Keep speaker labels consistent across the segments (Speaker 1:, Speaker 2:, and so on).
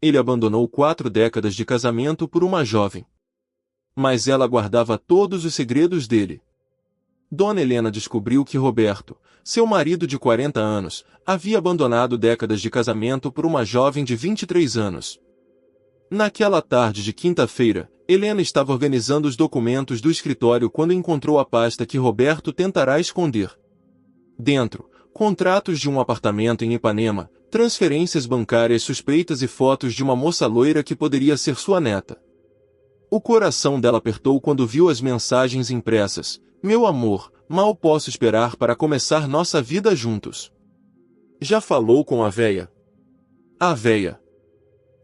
Speaker 1: Ele abandonou 4 décadas de casamento por uma jovem. Mas ela guardava todos os segredos dele. Dona Helena descobriu que Roberto, seu marido de 40 anos, havia abandonado décadas de casamento por uma jovem de 23 anos. Naquela tarde de quinta-feira, Helena estava organizando os documentos do escritório quando encontrou a pasta que Roberto tentará esconder. Dentro, contratos de um apartamento em Ipanema, transferências bancárias suspeitas e fotos de uma moça loira que poderia ser sua neta. O coração dela apertou quando viu as mensagens impressas. Meu amor, mal posso esperar para começar nossa vida juntos. Já falou com a véia? A véia.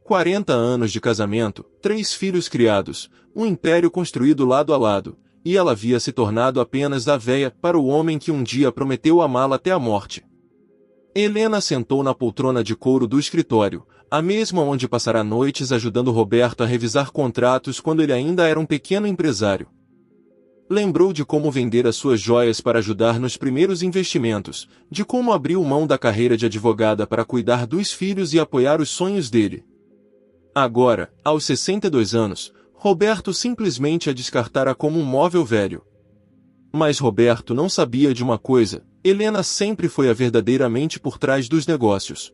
Speaker 1: 40 anos de casamento, 3 filhos criados, um império construído lado a lado, e ela havia se tornado apenas a véia para o homem que um dia prometeu amá-la até a morte. Helena sentou na poltrona de couro do escritório, a mesma onde passará noites ajudando Roberto a revisar contratos quando ele ainda era um pequeno empresário. Lembrou de como vender as suas joias para ajudar nos primeiros investimentos, de como abriu mão da carreira de advogada para cuidar dos filhos e apoiar os sonhos dele. Agora, aos 62 anos, Roberto simplesmente a descartara como um móvel velho. Mas Roberto não sabia de uma coisa: Helena sempre foi a verdadeiramente por trás dos negócios.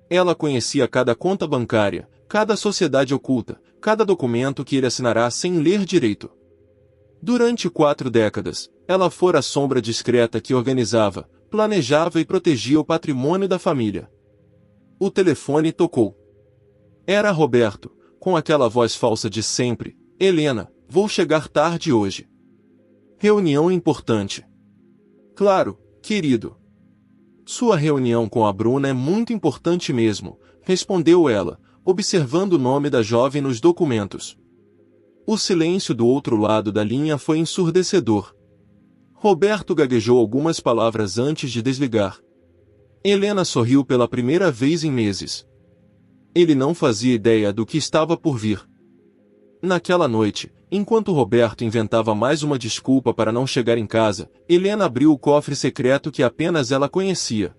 Speaker 1: Ela conhecia cada conta bancária, cada sociedade oculta, cada documento que ele assinará sem ler direito. Durante 4 décadas, ela fora a sombra discreta que organizava, planejava e protegia o patrimônio da família. O telefone tocou. Era Roberto, com aquela voz falsa de sempre: Helena, vou chegar tarde hoje. Reunião importante. Claro, querido. Sua reunião com a Bruna é muito importante mesmo, respondeu ela, observando o nome da jovem nos documentos. O silêncio do outro lado da linha foi ensurdecedor. Roberto gaguejou algumas palavras antes de desligar. Helena sorriu pela primeira vez em meses. Ele não fazia ideia do que estava por vir. Naquela noite, enquanto Roberto inventava mais uma desculpa para não chegar em casa, Helena abriu o cofre secreto que apenas ela conhecia.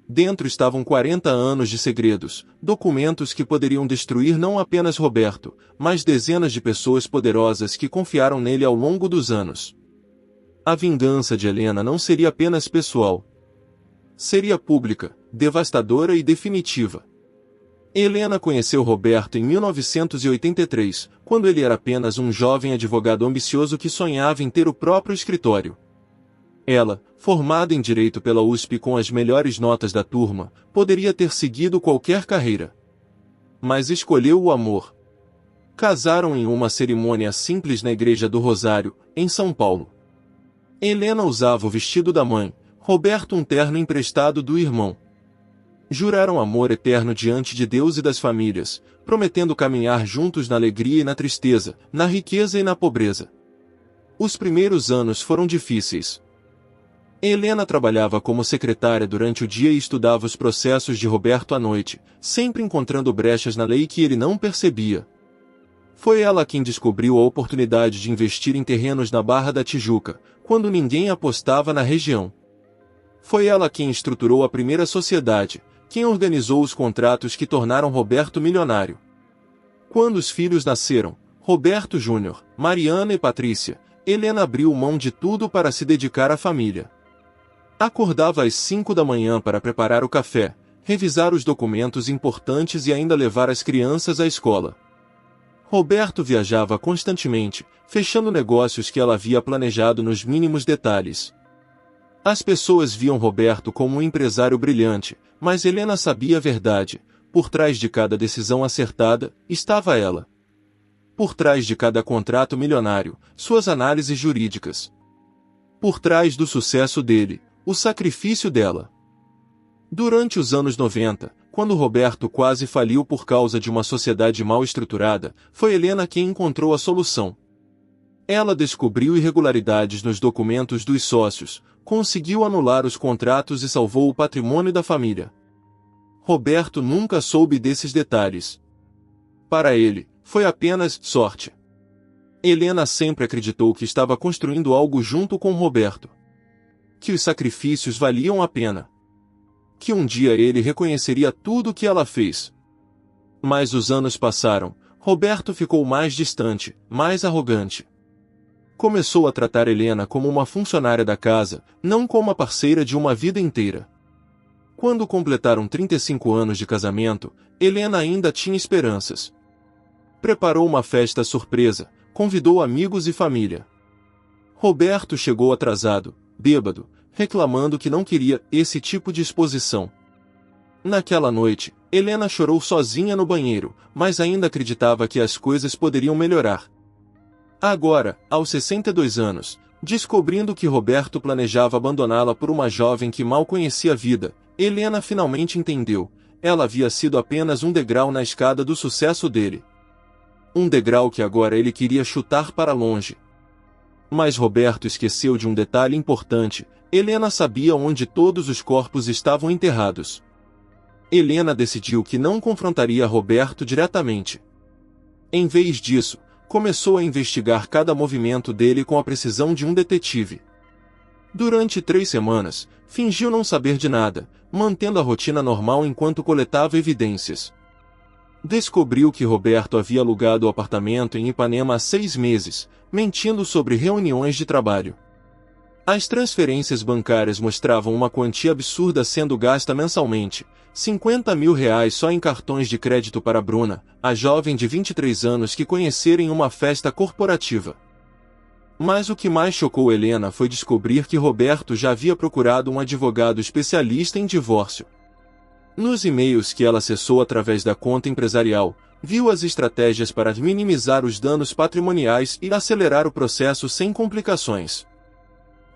Speaker 1: Dentro estavam 40 anos de segredos, documentos que poderiam destruir não apenas Roberto, mas dezenas de pessoas poderosas que confiaram nele ao longo dos anos. A vingança de Helena não seria apenas pessoal. Seria pública, devastadora e definitiva. Helena conheceu Roberto em 1983, quando ele era apenas um jovem advogado ambicioso que sonhava em ter o próprio escritório. Ela, formada em Direito pela USP com as melhores notas da turma, poderia ter seguido qualquer carreira. Mas escolheu o amor. Casaram em uma cerimônia simples na Igreja do Rosário, em São Paulo. Helena usava o vestido da mãe, Roberto um terno emprestado do irmão. Juraram amor eterno diante de Deus e das famílias, prometendo caminhar juntos na alegria e na tristeza, na riqueza e na pobreza. Os primeiros anos foram difíceis. Helena trabalhava como secretária durante o dia e estudava os processos de Roberto à noite, sempre encontrando brechas na lei que ele não percebia. Foi ela quem descobriu a oportunidade de investir em terrenos na Barra da Tijuca, quando ninguém apostava na região. Foi ela quem estruturou a primeira sociedade, quem organizou os contratos que tornaram Roberto milionário. Quando os filhos nasceram, Roberto Júnior, Mariana e Patrícia, Helena abriu mão de tudo para se dedicar à família. Acordava às 5 da manhã para preparar o café, revisar os documentos importantes e ainda levar as crianças à escola. Roberto viajava constantemente, fechando negócios que ela havia planejado nos mínimos detalhes. As pessoas viam Roberto como um empresário brilhante, mas Helena sabia a verdade: por trás de cada decisão acertada, estava ela. Por trás de cada contrato milionário, suas análises jurídicas. Por trás do sucesso dele, o sacrifício dela. Durante os anos 90, quando Roberto quase faliu por causa de uma sociedade mal estruturada, foi Helena quem encontrou a solução. Ela descobriu irregularidades nos documentos dos sócios, conseguiu anular os contratos e salvou o patrimônio da família. Roberto nunca soube desses detalhes. Para ele, foi apenas sorte. Helena sempre acreditou que estava construindo algo junto com Roberto. Que os sacrifícios valiam a pena. Que um dia ele reconheceria tudo o que ela fez. Mas os anos passaram, Roberto ficou mais distante, mais arrogante. Começou a tratar Helena como uma funcionária da casa, não como a parceira de uma vida inteira. Quando completaram 35 anos de casamento, Helena ainda tinha esperanças. Preparou uma festa surpresa, convidou amigos e família. Roberto chegou atrasado, bêbado, reclamando que não queria esse tipo de exposição. Naquela noite, Helena chorou sozinha no banheiro, mas ainda acreditava que as coisas poderiam melhorar. Agora, aos 62 anos, descobrindo que Roberto planejava abandoná-la por uma jovem que mal conhecia a vida, Helena finalmente entendeu. Ela havia sido apenas um degrau na escada do sucesso dele. Um degrau que agora ele queria chutar para longe. Mas Roberto esqueceu de um detalhe importante: Helena sabia onde todos os corpos estavam enterrados. Helena decidiu que não confrontaria Roberto diretamente. Em vez disso, começou a investigar cada movimento dele com a precisão de um detetive. Durante 3 semanas, fingiu não saber de nada, mantendo a rotina normal enquanto coletava evidências. Descobriu que Roberto havia alugado o apartamento em Ipanema há 6 meses, mentindo sobre reuniões de trabalho. As transferências bancárias mostravam uma quantia absurda sendo gasta mensalmente, R$50 mil só em cartões de crédito para Bruna, a jovem de 23 anos que conhecera em uma festa corporativa. Mas o que mais chocou Helena foi descobrir que Roberto já havia procurado um advogado especialista em divórcio. Nos e-mails que ela acessou através da conta empresarial, viu as estratégias para minimizar os danos patrimoniais e acelerar o processo sem complicações.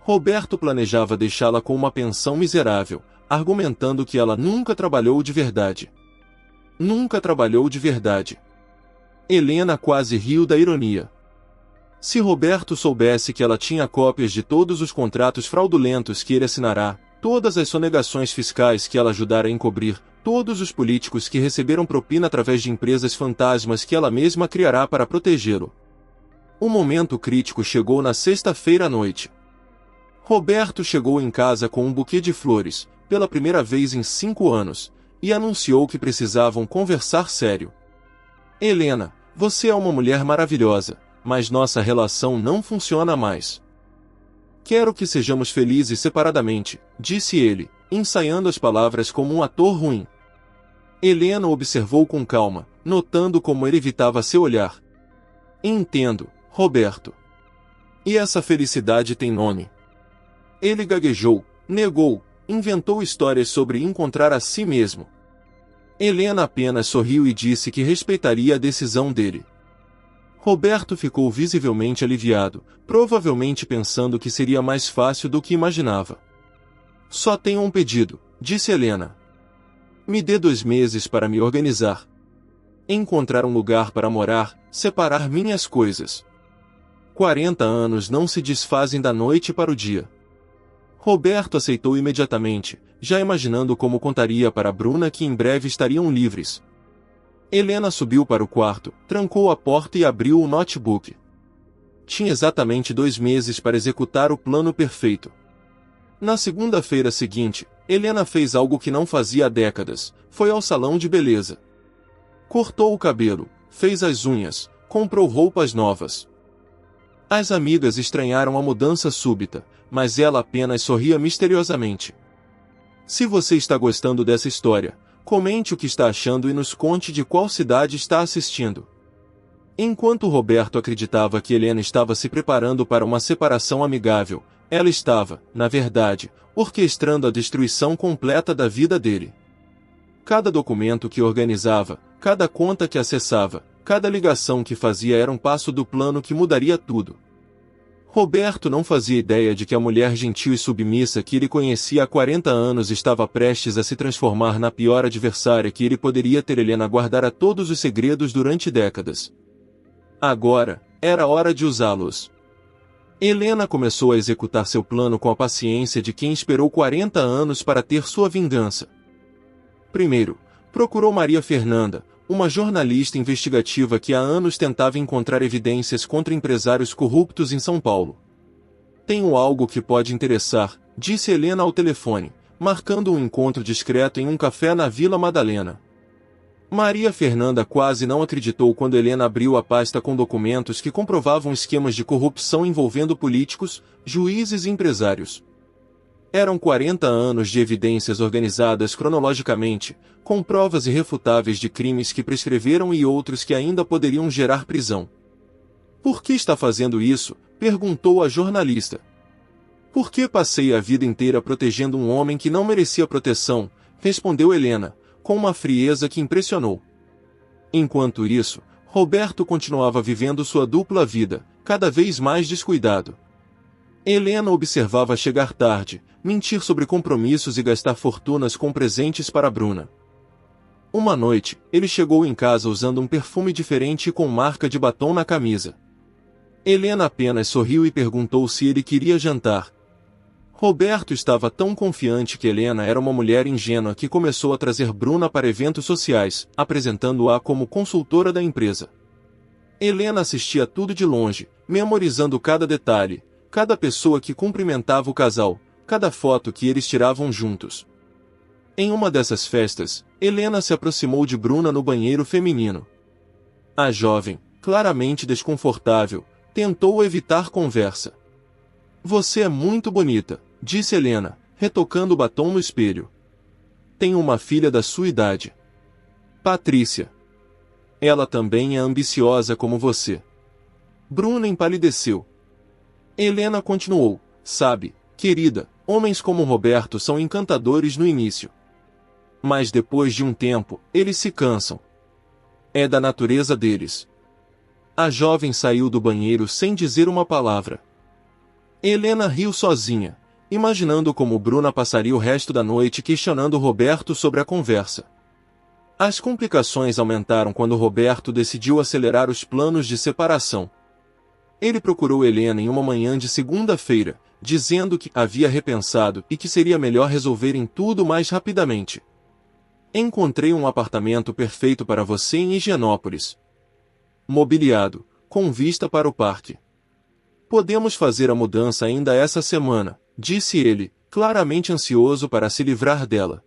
Speaker 1: Roberto planejava deixá-la com uma pensão miserável, argumentando que ela nunca trabalhou de verdade. Nunca trabalhou de verdade. Helena quase riu da ironia. Se Roberto soubesse que ela tinha cópias de todos os contratos fraudulentos que ele assinará, todas as sonegações fiscais que ela ajudara a encobrir, todos os políticos que receberam propina através de empresas fantasmas que ela mesma criará para protegê-lo. O momento crítico chegou na sexta-feira à noite. Roberto chegou em casa com um buquê de flores, pela primeira vez em 5 anos, e anunciou que precisavam conversar sério. Helena, você é uma mulher maravilhosa, mas nossa relação não funciona mais. Quero que sejamos felizes separadamente, disse ele, ensaiando as palavras como um ator ruim. Helena observou com calma, notando como ele evitava seu olhar. Entendo, Roberto. E essa felicidade tem nome? Ele gaguejou, negou, inventou histórias sobre encontrar a si mesmo. Helena apenas sorriu e disse que respeitaria a decisão dele. Roberto ficou visivelmente aliviado, provavelmente pensando que seria mais fácil do que imaginava. Só tenho um pedido, disse Helena. Me dê 2 meses para me organizar. Encontrar um lugar para morar, separar minhas coisas. 40 anos não se desfazem da noite para o dia. Roberto aceitou imediatamente, já imaginando como contaria para Bruna que em breve estariam livres. Helena subiu para o quarto, trancou a porta e abriu o notebook. Tinha exatamente 2 meses para executar o plano perfeito. Na segunda-feira seguinte, Helena fez algo que não fazia há décadas, foi ao salão de beleza. Cortou o cabelo, fez as unhas, comprou roupas novas. As amigas estranharam a mudança súbita, mas ela apenas sorria misteriosamente. Se você está gostando dessa história, comente o que está achando e nos conte de qual cidade está assistindo. Enquanto Roberto acreditava que Helena estava se preparando para uma separação amigável, ela estava, na verdade, orquestrando a destruição completa da vida dele. Cada documento que organizava, cada conta que acessava, cada ligação que fazia era um passo do plano que mudaria tudo. Roberto não fazia ideia de que a mulher gentil e submissa que ele conhecia há 40 anos estava prestes a se transformar na pior adversária que ele poderia ter. Helena guardara todos os segredos durante décadas. Agora, era hora de usá-los. Helena começou a executar seu plano com a paciência de quem esperou 40 anos para ter sua vingança. Primeiro, procurou Maria Fernanda, uma jornalista investigativa que há anos tentava encontrar evidências contra empresários corruptos em São Paulo. Tenho algo que pode interessar, disse Helena ao telefone, marcando um encontro discreto em um café na Vila Madalena. Maria Fernanda quase não acreditou quando Helena abriu a pasta com documentos que comprovavam esquemas de corrupção envolvendo políticos, juízes e empresários. Eram 40 anos de evidências organizadas cronologicamente, com provas irrefutáveis de crimes que prescreveram e outros que ainda poderiam gerar prisão. "Por que está fazendo isso?", perguntou a jornalista. "Por que passei a vida inteira protegendo um homem que não merecia proteção?", respondeu Helena, com uma frieza que impressionou. Enquanto isso, Roberto continuava vivendo sua dupla vida, cada vez mais descuidado. Helena observava chegar tarde, mentir sobre compromissos e gastar fortunas com presentes para Bruna. Uma noite, ele chegou em casa usando um perfume diferente e com marca de batom na camisa. Helena apenas sorriu e perguntou se ele queria jantar. Roberto estava tão confiante que Helena era uma mulher ingênua que começou a trazer Bruna para eventos sociais, apresentando-a como consultora da empresa. Helena assistia tudo de longe, memorizando cada detalhe, cada pessoa que cumprimentava o casal, cada foto que eles tiravam juntos. Em uma dessas festas, Helena se aproximou de Bruna no banheiro feminino. A jovem, claramente desconfortável, tentou evitar conversa. "Você é muito bonita", disse Helena, retocando o batom no espelho. "Tenho uma filha da sua idade. Patrícia. Ela também é ambiciosa como você." Bruna empalideceu. Helena continuou: "Sabe, querida, homens como Roberto são encantadores no início. Mas depois de um tempo, eles se cansam. É da natureza deles." A jovem saiu do banheiro sem dizer uma palavra. Helena riu sozinha, imaginando como Bruna passaria o resto da noite questionando Roberto sobre a conversa. As complicações aumentaram quando Roberto decidiu acelerar os planos de separação. Ele procurou Helena em uma manhã de segunda-feira, dizendo que havia repensado e que seria melhor resolverem tudo mais rapidamente. "Encontrei um apartamento perfeito para você em Higienópolis. Mobiliado, com vista para o parque. Podemos fazer a mudança ainda essa semana", disse ele, claramente ansioso para se livrar dela.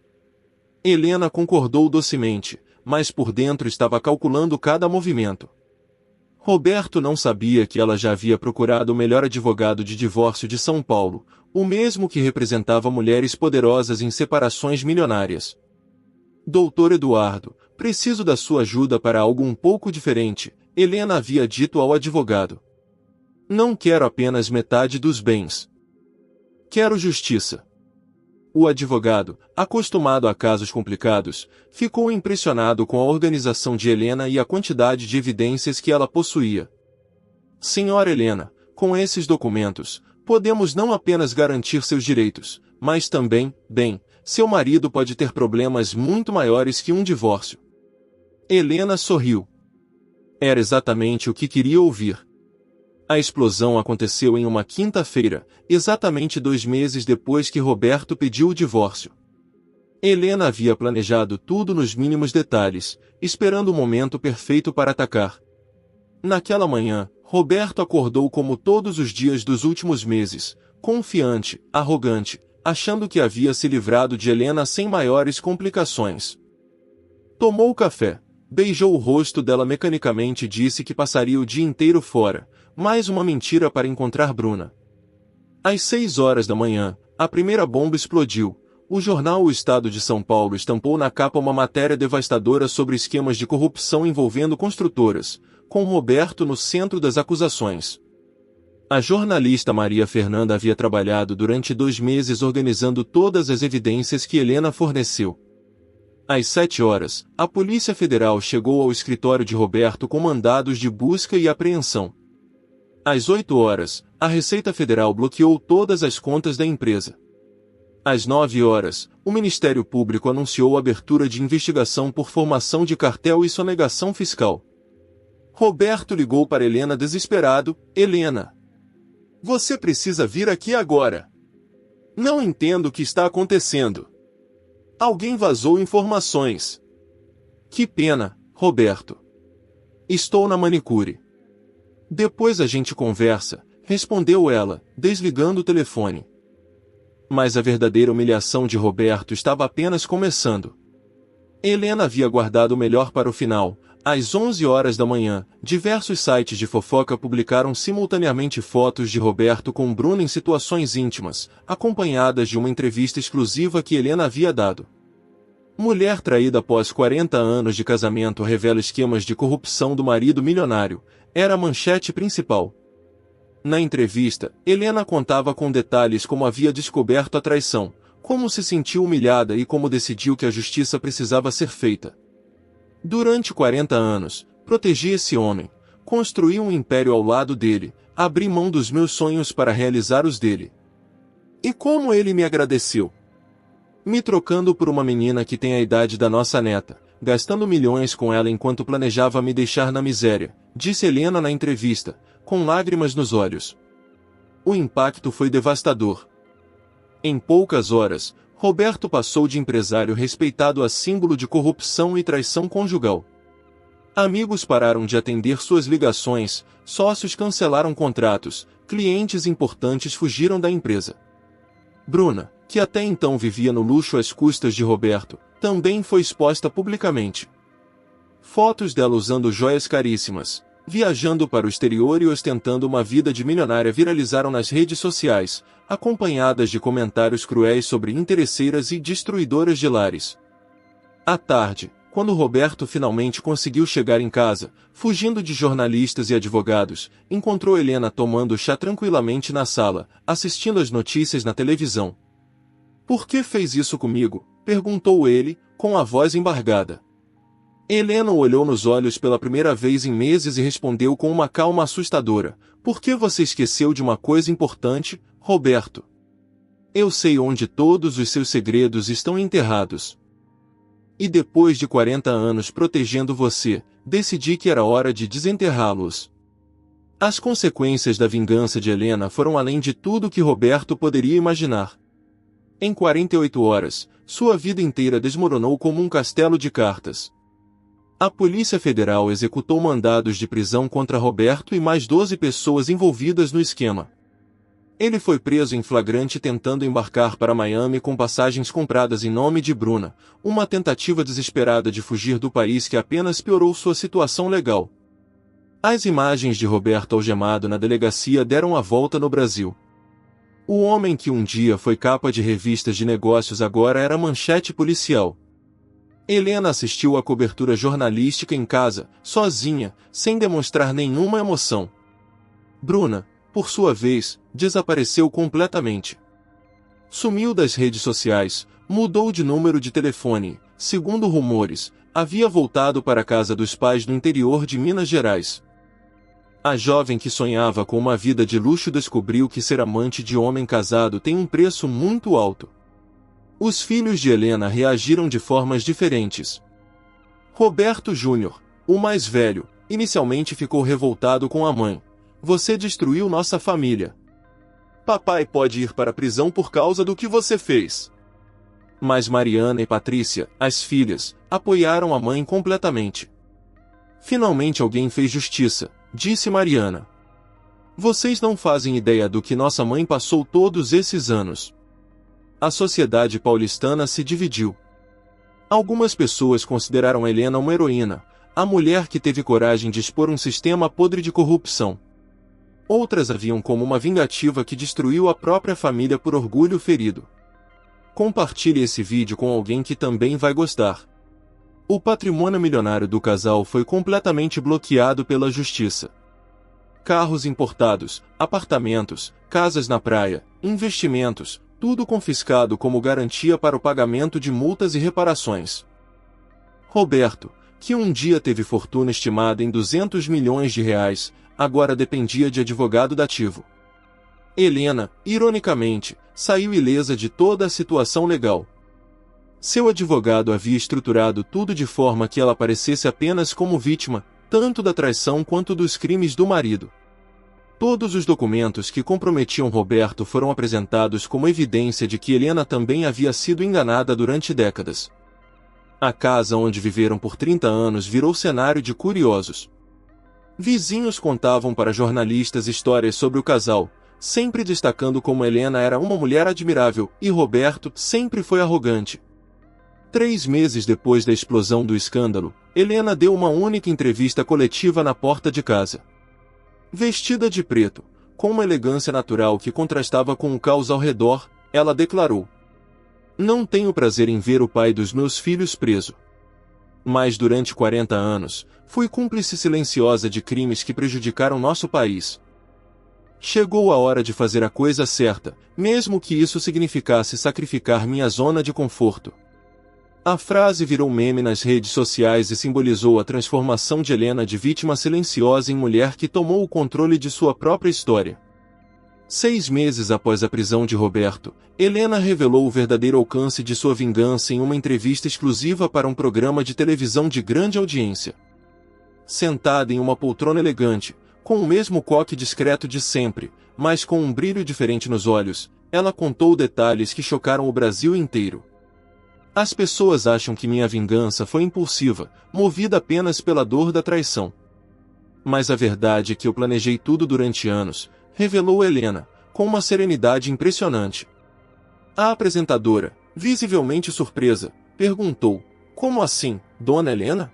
Speaker 1: Helena concordou docemente, mas por dentro estava calculando cada movimento. Roberto não sabia que ela já havia procurado o melhor advogado de divórcio de São Paulo, o mesmo que representava mulheres poderosas em separações milionárias. "Doutor Eduardo, preciso da sua ajuda para algo um pouco diferente", Helena havia dito ao advogado. "Não quero apenas metade dos bens. Quero justiça." O advogado, acostumado a casos complicados, ficou impressionado com a organização de Helena e a quantidade de evidências que ela possuía. "Senhora Helena, com esses documentos, podemos não apenas garantir seus direitos, mas também, bem, seu marido pode ter problemas muito maiores que um divórcio." Helena sorriu. Era exatamente o que queria ouvir. A explosão aconteceu em uma quinta-feira, exatamente 2 meses depois que Roberto pediu o divórcio. Helena havia planejado tudo nos mínimos detalhes, esperando o momento perfeito para atacar. Naquela manhã, Roberto acordou como todos os dias dos últimos meses, confiante, arrogante, achando que havia se livrado de Helena sem maiores complicações. Tomou café, beijou o rosto dela mecanicamente e disse que passaria o dia inteiro fora, mais uma mentira para encontrar Bruna. Às 6 horas da manhã, a primeira bomba explodiu. O jornal O Estado de São Paulo estampou na capa uma matéria devastadora sobre esquemas de corrupção envolvendo construtoras, com Roberto no centro das acusações. A jornalista Maria Fernanda havia trabalhado durante 2 meses organizando todas as evidências que Helena forneceu. Às 7 horas, a Polícia Federal chegou ao escritório de Roberto com mandados de busca e apreensão. Às 8 horas, a Receita Federal bloqueou todas as contas da empresa. Às 9 horas, o Ministério Público anunciou a abertura de investigação por formação de cartel e sonegação fiscal. Roberto ligou para Helena desesperado: "Helena, você precisa vir aqui agora. Não entendo o que está acontecendo. Alguém vazou informações." "Que pena, Roberto. Estou na manicure. Depois a gente conversa", respondeu ela, desligando o telefone. Mas a verdadeira humilhação de Roberto estava apenas começando. Helena havia guardado o melhor para o final. Às 11 horas da manhã, diversos sites de fofoca publicaram simultaneamente fotos de Roberto com Bruna em situações íntimas, acompanhadas de uma entrevista exclusiva que Helena havia dado. Mulher traída após 40 anos de casamento revela esquemas de corrupção do marido milionário, era a manchete principal. Na entrevista, Helena contava com detalhes como havia descoberto a traição, como se sentiu humilhada e como decidiu que a justiça precisava ser feita. Durante 40 anos, protegi esse homem, construí um império ao lado dele, abri mão dos meus sonhos para realizar os dele. E como ele me agradeceu? Me trocando por uma menina que tem a idade da nossa neta, gastando milhões com ela enquanto planejava me deixar na miséria, disse Helena na entrevista, com lágrimas nos olhos. O impacto foi devastador. Em poucas horas, Roberto passou de empresário respeitado a símbolo de corrupção e traição conjugal. Amigos pararam de atender suas ligações, sócios cancelaram contratos, clientes importantes fugiram da empresa. Bruna, que até então vivia no luxo às custas de Roberto, também foi exposta publicamente. Fotos dela usando joias caríssimas, viajando para o exterior e ostentando uma vida de milionária viralizaram nas redes sociais, acompanhadas de comentários cruéis sobre interesseiras e destruidoras de lares. À tarde, quando Roberto finalmente conseguiu chegar em casa, fugindo de jornalistas e advogados, encontrou Helena tomando chá tranquilamente na sala, assistindo às notícias na televisão. "Por que fez isso comigo?" perguntou ele, com a voz embargada. Helena o olhou nos olhos pela primeira vez em meses e respondeu com uma calma assustadora: "Por que você esqueceu de uma coisa importante, Roberto? Eu sei onde todos os seus segredos estão enterrados. E depois de 40 anos protegendo você, decidi que era hora de desenterrá-los." As consequências da vingança de Helena foram além de tudo que Roberto poderia imaginar. Em 48 horas, sua vida inteira desmoronou como um castelo de cartas. A Polícia Federal executou mandados de prisão contra Roberto e mais 12 pessoas envolvidas no esquema. Ele foi preso em flagrante tentando embarcar para Miami com passagens compradas em nome de Bruna, uma tentativa desesperada de fugir do país que apenas piorou sua situação legal. As imagens de Roberto algemado na delegacia deram a volta no Brasil. O homem que um dia foi capa de revistas de negócios agora era manchete policial. Helena assistiu à cobertura jornalística em casa, sozinha, sem demonstrar nenhuma emoção. Bruna, por sua vez, desapareceu completamente. Sumiu das redes sociais, mudou de número de telefone, segundo rumores, havia voltado para a casa dos pais no interior de Minas Gerais. A jovem que sonhava com uma vida de luxo descobriu que ser amante de homem casado tem um preço muito alto. Os filhos de Helena reagiram de formas diferentes. Roberto Júnior, o mais velho, inicialmente ficou revoltado com a mãe. "Você destruiu nossa família. Papai pode ir para a prisão por causa do que você fez." Mas Mariana e Patrícia, as filhas, apoiaram a mãe completamente. "Finalmente alguém fez justiça", disse Mariana. "Vocês não fazem ideia do que nossa mãe passou todos esses anos." A sociedade paulistana se dividiu. Algumas pessoas consideraram Helena uma heroína, a mulher que teve coragem de expor um sistema podre de corrupção. Outras a viam como uma vingativa que destruiu a própria família por orgulho ferido. Compartilhe esse vídeo com alguém que também vai gostar. O patrimônio milionário do casal foi completamente bloqueado pela justiça. Carros importados, apartamentos, casas na praia, investimentos, tudo confiscado como garantia para o pagamento de multas e reparações. Roberto, que um dia teve fortuna estimada em 200 milhões de reais, agora dependia de advogado dativo. Helena, ironicamente, saiu ilesa de toda a situação legal. Seu advogado havia estruturado tudo de forma que ela aparecesse apenas como vítima, tanto da traição quanto dos crimes do marido. Todos os documentos que comprometiam Roberto foram apresentados como evidência de que Helena também havia sido enganada durante décadas. A casa onde viveram por 30 anos virou cenário de curiosos. Vizinhos contavam para jornalistas histórias sobre o casal, sempre destacando como Helena era uma mulher admirável e Roberto sempre foi arrogante. 3 meses depois da explosão do escândalo, Helena deu uma única entrevista coletiva na porta de casa. Vestida de preto, com uma elegância natural que contrastava com o caos ao redor, ela declarou: "Não tenho prazer em ver o pai dos meus filhos preso. Mas durante 40 anos, fui cúmplice silenciosa de crimes que prejudicaram nosso país. Chegou a hora de fazer a coisa certa, mesmo que isso significasse sacrificar minha zona de conforto." A frase virou meme nas redes sociais e simbolizou a transformação de Helena de vítima silenciosa em mulher que tomou o controle de sua própria história. 6 meses após a prisão de Roberto, Helena revelou o verdadeiro alcance de sua vingança em uma entrevista exclusiva para um programa de televisão de grande audiência. Sentada em uma poltrona elegante, com o mesmo coque discreto de sempre, mas com um brilho diferente nos olhos, ela contou detalhes que chocaram o Brasil inteiro. As pessoas acham que minha vingança foi impulsiva, movida apenas pela dor da traição. Mas a verdade é que eu planejei tudo durante anos, revelou Helena, com uma serenidade impressionante. A apresentadora, visivelmente surpresa, perguntou: "Como assim, Dona Helena?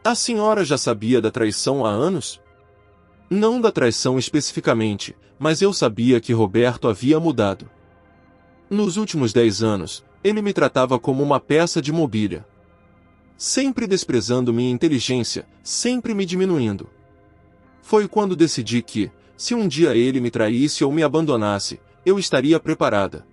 Speaker 1: A senhora já sabia da traição há anos?" "Não da traição especificamente, mas eu sabia que Roberto havia mudado. Nos últimos 10 anos, ele me tratava como uma peça de mobília. Sempre desprezando minha inteligência, sempre me diminuindo. Foi quando decidi que, se um dia ele me traísse ou me abandonasse, eu estaria preparada."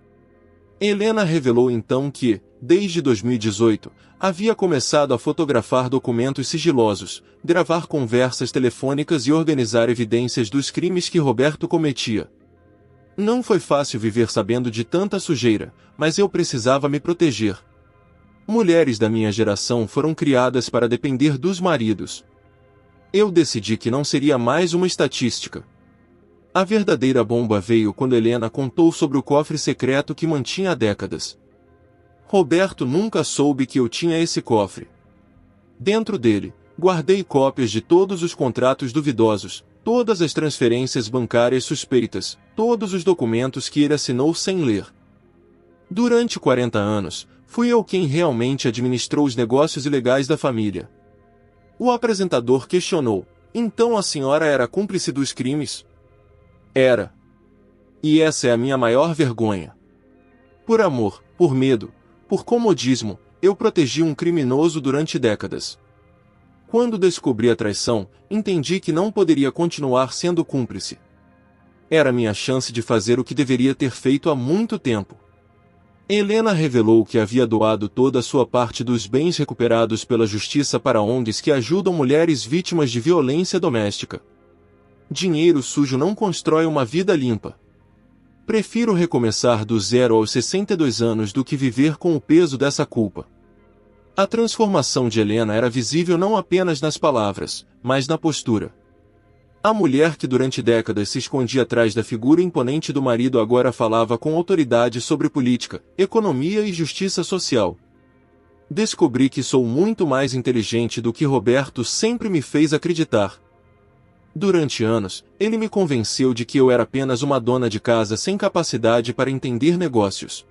Speaker 1: Helena revelou então que, desde 2018, havia começado a fotografar documentos sigilosos, gravar conversas telefônicas e organizar evidências dos crimes que Roberto cometia. "Não foi fácil viver sabendo de tanta sujeira, mas eu precisava me proteger. Mulheres da minha geração foram criadas para depender dos maridos. Eu decidi que não seria mais uma estatística." A verdadeira bomba veio quando Helena contou sobre o cofre secreto que mantinha há décadas. "Roberto nunca soube que eu tinha esse cofre. Dentro dele, guardei cópias de todos os contratos duvidosos, todas as transferências bancárias suspeitas, todos os documentos que ele assinou sem ler. Durante 40 anos, fui eu quem realmente administrou os negócios ilegais da família." O apresentador questionou: "Então a senhora era cúmplice dos crimes?" "Era. E essa é a minha maior vergonha. Por amor, por medo, por comodismo, eu protegi um criminoso durante décadas. Quando descobri a traição, entendi que não poderia continuar sendo cúmplice. Era minha chance de fazer o que deveria ter feito há muito tempo." Helena revelou que havia doado toda a sua parte dos bens recuperados pela justiça para ONGs que ajudam mulheres vítimas de violência doméstica. "Dinheiro sujo não constrói uma vida limpa. Prefiro recomeçar do zero aos 62 anos do que viver com o peso dessa culpa." A transformação de Helena era visível não apenas nas palavras, mas na postura. A mulher que durante décadas se escondia atrás da figura imponente do marido agora falava com autoridade sobre política, economia e justiça social. "Descobri que sou muito mais inteligente do que Roberto sempre me fez acreditar. Durante anos, ele me convenceu de que eu era apenas uma dona de casa sem capacidade para entender negócios.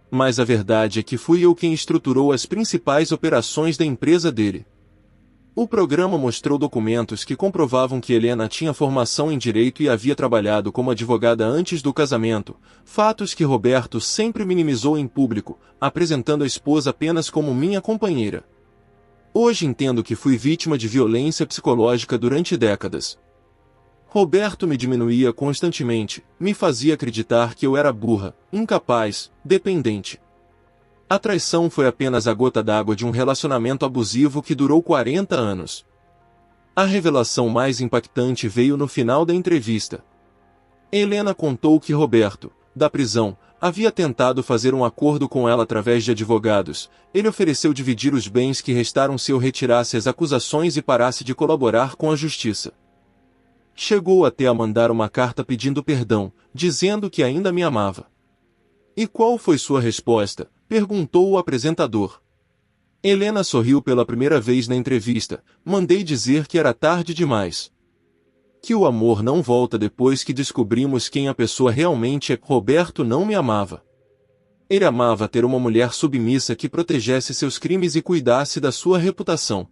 Speaker 1: Mas a verdade é que fui eu quem estruturou as principais operações da empresa dele." O programa mostrou documentos que comprovavam que Helena tinha formação em direito e havia trabalhado como advogada antes do casamento, fatos que Roberto sempre minimizou em público, apresentando a esposa apenas como minha companheira. "Hoje entendo que fui vítima de violência psicológica durante décadas. Roberto me diminuía constantemente, me fazia acreditar que eu era burra, incapaz, dependente. A traição foi apenas a gota d'água de um relacionamento abusivo que durou 40 anos. A revelação mais impactante veio no final da entrevista. Helena contou que Roberto, da prisão, havia tentado fazer um acordo com ela através de advogados. Ele ofereceu dividir os bens que restaram se eu retirasse as acusações e parasse de colaborar com a justiça. Chegou até a mandar uma carta pedindo perdão, dizendo que ainda me amava." "E qual foi sua resposta?" perguntou o apresentador. Helena sorriu pela primeira vez na entrevista: "Mandei dizer que era tarde demais. Que o amor não volta depois que descobrimos quem a pessoa realmente é. Roberto não me amava. Ele amava ter uma mulher submissa que protegesse seus crimes e cuidasse da sua reputação.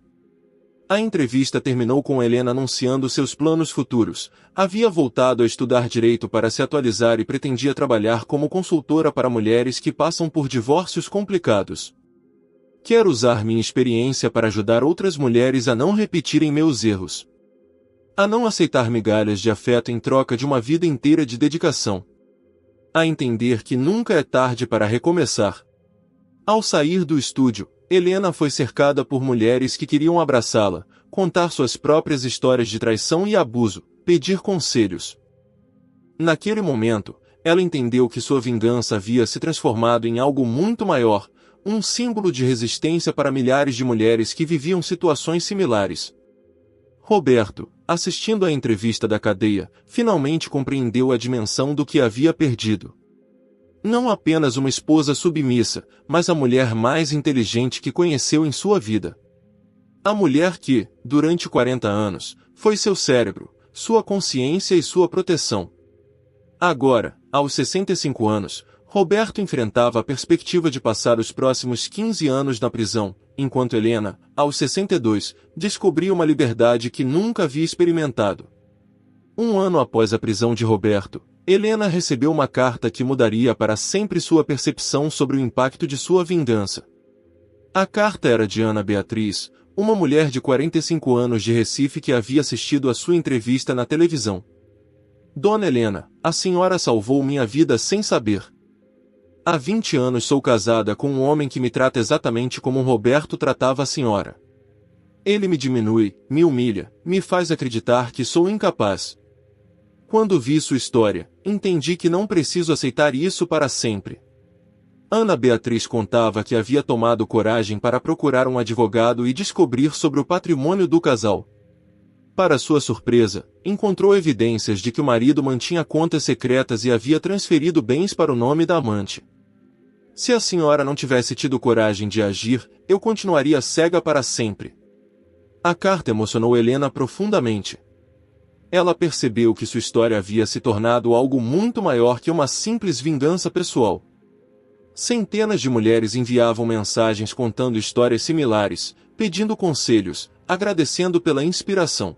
Speaker 1: A entrevista terminou com Helena anunciando seus planos futuros. Havia voltado a estudar direito para se atualizar e pretendia trabalhar como consultora para mulheres que passam por divórcios complicados. Quero usar minha experiência para ajudar outras mulheres a não repetirem meus erros. A não aceitar migalhas de afeto em troca de uma vida inteira de dedicação. A entender que nunca é tarde para recomeçar. Ao sair do estúdio, Helena foi cercada por mulheres que queriam abraçá-la, contar suas próprias histórias de traição e abuso, pedir conselhos. Naquele momento, ela entendeu que sua vingança havia se transformado em algo muito maior, um símbolo de resistência para milhares de mulheres que viviam situações similares. Roberto, assistindo à entrevista da cadeia, finalmente compreendeu a dimensão do que havia perdido. Não apenas uma esposa submissa, mas a mulher mais inteligente que conheceu em sua vida. A mulher que, durante 40 anos, foi seu cérebro, sua consciência e sua proteção. Agora, aos 65 anos, Roberto enfrentava a perspectiva de passar os próximos 15 anos na prisão, enquanto Helena, aos 62, descobria uma liberdade que nunca havia experimentado. Um ano após a prisão de Roberto, Helena recebeu uma carta que mudaria para sempre sua percepção sobre o impacto de sua vingança. A carta era de Ana Beatriz, uma mulher de 45 anos de Recife que havia assistido a sua entrevista na televisão. Dona Helena, a senhora salvou minha vida sem saber. Há 20 anos sou casada com um homem que me trata exatamente como Roberto tratava a senhora. Ele me diminui, me humilha, me faz acreditar que sou incapaz. Quando vi sua história, entendi que não preciso aceitar isso para sempre. Ana Beatriz contava que havia tomado coragem para procurar um advogado e descobrir sobre o patrimônio do casal. Para sua surpresa, encontrou evidências de que o marido mantinha contas secretas e havia transferido bens para o nome da amante. Se a senhora não tivesse tido coragem de agir, eu continuaria cega para sempre. A carta emocionou Helena profundamente. Ela percebeu que sua história havia se tornado algo muito maior que uma simples vingança pessoal. Centenas de mulheres enviavam mensagens contando histórias similares, pedindo conselhos, agradecendo pela inspiração.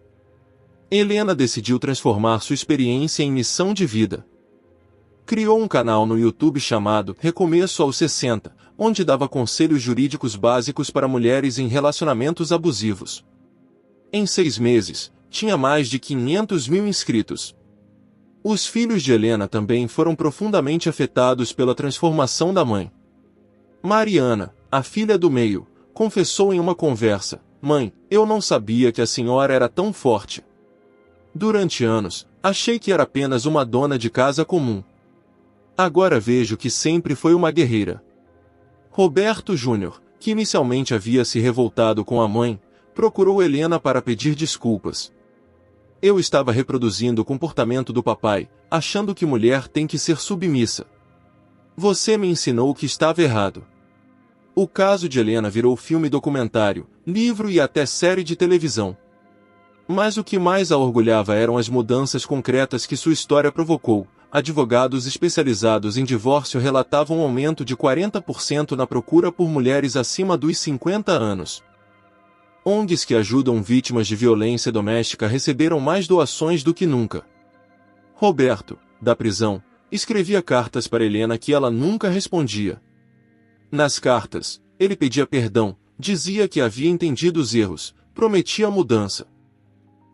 Speaker 1: Helena decidiu transformar sua experiência em missão de vida. Criou um canal no YouTube chamado Recomeço aos 60, onde dava conselhos jurídicos básicos para mulheres em relacionamentos abusivos. Em 6 meses, tinha mais de 500 mil inscritos. Os filhos de Helena também foram profundamente afetados pela transformação da mãe. Mariana, a filha do meio, confessou em uma conversa: "Mãe, eu não sabia que a senhora era tão forte. Durante anos, achei que era apenas uma dona de casa comum. Agora vejo que sempre foi uma guerreira." Roberto Júnior, que inicialmente havia se revoltado com a mãe, procurou Helena para pedir desculpas. "Eu estava reproduzindo o comportamento do papai, achando que mulher tem que ser submissa. Você me ensinou que estava errado." O caso de Helena virou filme documentário, livro e até série de televisão. Mas o que mais a orgulhava eram as mudanças concretas que sua história provocou. Advogados especializados em divórcio relatavam um aumento de 40% na procura por mulheres acima dos 50 anos. ONGs que ajudam vítimas de violência doméstica receberam mais doações do que nunca. Roberto, da prisão, escrevia cartas para Helena que ela nunca respondia. Nas cartas, ele pedia perdão, dizia que havia entendido os erros, prometia mudança.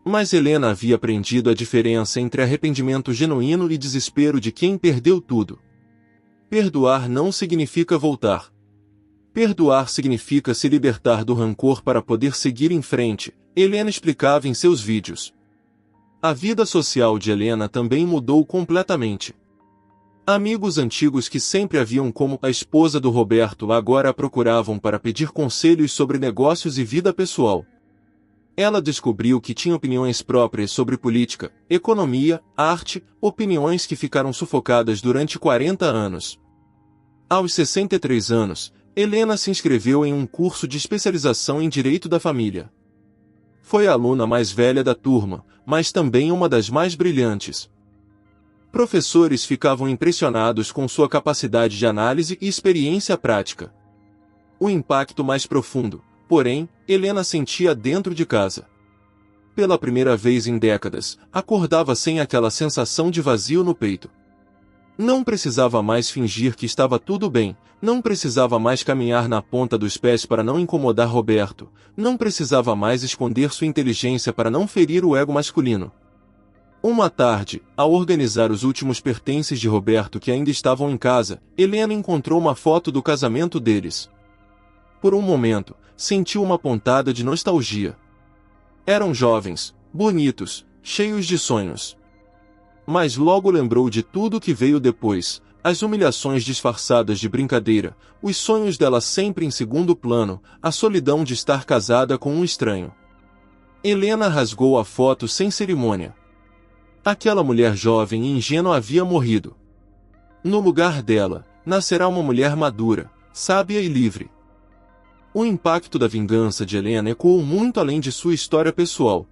Speaker 1: Mas Helena havia aprendido a diferença entre arrependimento genuíno e desespero de quem perdeu tudo. Perdoar não significa voltar. Perdoar significa se libertar do rancor para poder seguir em frente, Helena explicava em seus vídeos. A vida social de Helena também mudou completamente. Amigos antigos que sempre a viam como a esposa do Roberto agora a procuravam para pedir conselhos sobre negócios e vida pessoal. Ela descobriu que tinha opiniões próprias sobre política, economia, arte, opiniões que ficaram sufocadas durante 40 anos. Aos 63 anos, Helena se inscreveu em um curso de especialização em Direito da Família. Foi a aluna mais velha da turma, mas também uma das mais brilhantes. Professores ficavam impressionados com sua capacidade de análise e experiência prática. O impacto mais profundo, porém, Helena sentia dentro de casa. Pela primeira vez em décadas, acordava sem aquela sensação de vazio no peito. Não precisava mais fingir que estava tudo bem, não precisava mais caminhar na ponta dos pés para não incomodar Roberto, não precisava mais esconder sua inteligência para não ferir o ego masculino. Uma tarde, ao organizar os últimos pertences de Roberto que ainda estavam em casa, Helena encontrou uma foto do casamento deles. Por um momento, sentiu uma pontada de nostalgia. Eram jovens, bonitos, cheios de sonhos. Mas logo lembrou de tudo que veio depois, as humilhações disfarçadas de brincadeira, os sonhos dela sempre em segundo plano, a solidão de estar casada com um estranho. Helena rasgou a foto sem cerimônia. Aquela mulher jovem e ingênua havia morrido. No lugar dela, nascerá uma mulher madura, sábia e livre. O impacto da vingança de Helena ecoou muito além de sua história pessoal.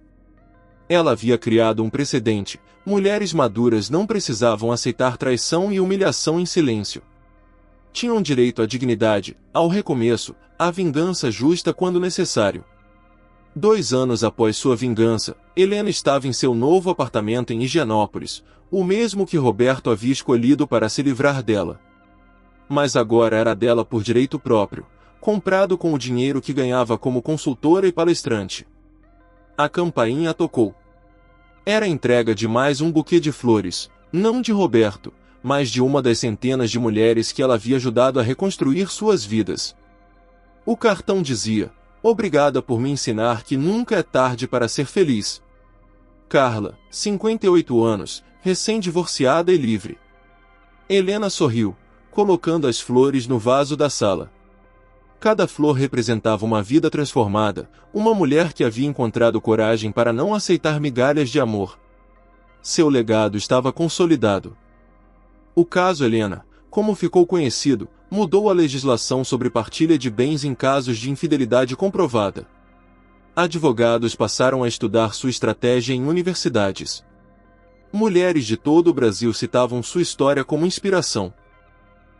Speaker 1: Ela havia criado um precedente: mulheres maduras não precisavam aceitar traição e humilhação em silêncio. Tinham direito à dignidade, ao recomeço, à vingança justa quando necessário. 2 anos após sua vingança, Helena estava em seu novo apartamento em Higienópolis, o mesmo que Roberto havia escolhido para se livrar dela. Mas agora era dela por direito próprio, comprado com o dinheiro que ganhava como consultora e palestrante. A campainha tocou. Era a entrega de mais um buquê de flores, não de Roberto, mas de uma das centenas de mulheres que ela havia ajudado a reconstruir suas vidas. O cartão dizia: "Obrigada por me ensinar que nunca é tarde para ser feliz. Carla, 58 anos, recém-divorciada e livre." Helena sorriu, colocando as flores no vaso da sala. Cada flor representava uma vida transformada, uma mulher que havia encontrado coragem para não aceitar migalhas de amor. Seu legado estava consolidado. O caso Helena, como ficou conhecido, mudou a legislação sobre partilha de bens em casos de infidelidade comprovada. Advogados passaram a estudar sua estratégia em universidades. Mulheres de todo o Brasil citavam sua história como inspiração.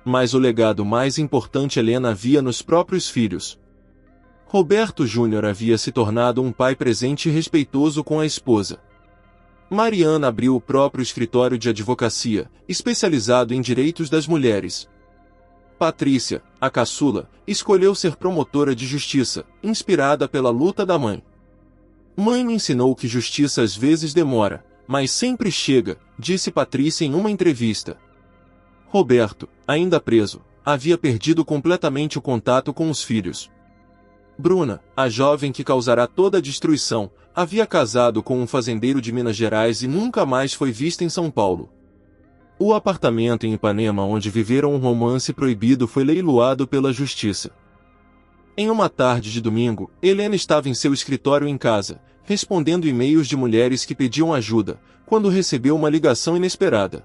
Speaker 1: Mas o legado mais importante Helena via nos próprios filhos. Roberto Júnior havia se tornado um pai presente e respeitoso com a esposa. Mariana abriu o próprio escritório de advocacia, especializado em direitos das mulheres. Patrícia, a caçula, escolheu ser promotora de justiça, inspirada pela luta da mãe. "Mãe me ensinou que justiça às vezes demora, mas sempre chega", disse Patrícia em uma entrevista. Roberto, ainda preso, havia perdido completamente o contato com os filhos. Bruna, a jovem que causará toda a destruição, havia casado com um fazendeiro de Minas Gerais e nunca mais foi vista em São Paulo. O apartamento em Ipanema onde viveram um romance proibido foi leiloado pela justiça. Em uma tarde de domingo, Helena estava em seu escritório em casa, respondendo e-mails de mulheres que pediam ajuda, quando recebeu uma ligação inesperada.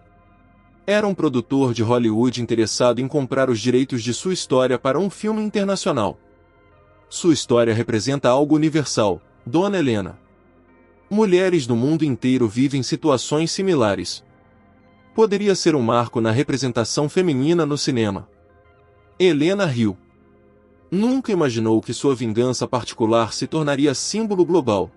Speaker 1: Era um produtor de Hollywood interessado em comprar os direitos de sua história para um filme internacional. Sua história representa algo universal, Dona Helena. Mulheres do mundo inteiro vivem situações similares. Poderia ser um marco na representação feminina no cinema. Helena riu. Nunca imaginou que sua vingança particular se tornaria símbolo global.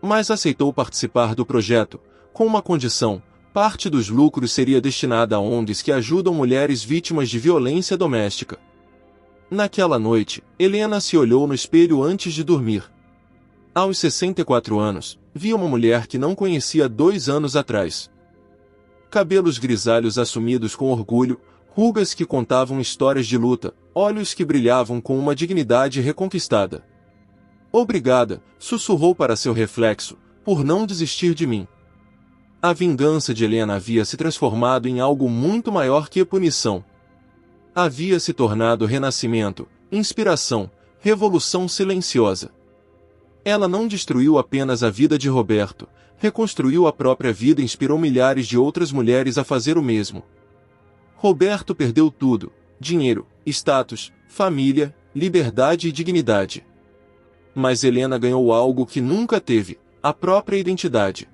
Speaker 1: Mas aceitou participar do projeto, com uma condição: parte dos lucros seria destinada a ONGs que ajudam mulheres vítimas de violência doméstica. Naquela noite, Helena se olhou no espelho antes de dormir. Aos 64 anos, via uma mulher que não conhecia 2 anos atrás. Cabelos grisalhos assumidos com orgulho, rugas que contavam histórias de luta, olhos que brilhavam com uma dignidade reconquistada. "Obrigada", sussurrou para seu reflexo, "por não desistir de mim." A vingança de Helena havia se transformado em algo muito maior que a punição. Havia se tornado renascimento, inspiração, revolução silenciosa. Ela não destruiu apenas a vida de Roberto, reconstruiu a própria vida e inspirou milhares de outras mulheres a fazer o mesmo. Roberto perdeu tudo: dinheiro, status, família, liberdade e dignidade. Mas Helena ganhou algo que nunca teve: a própria identidade.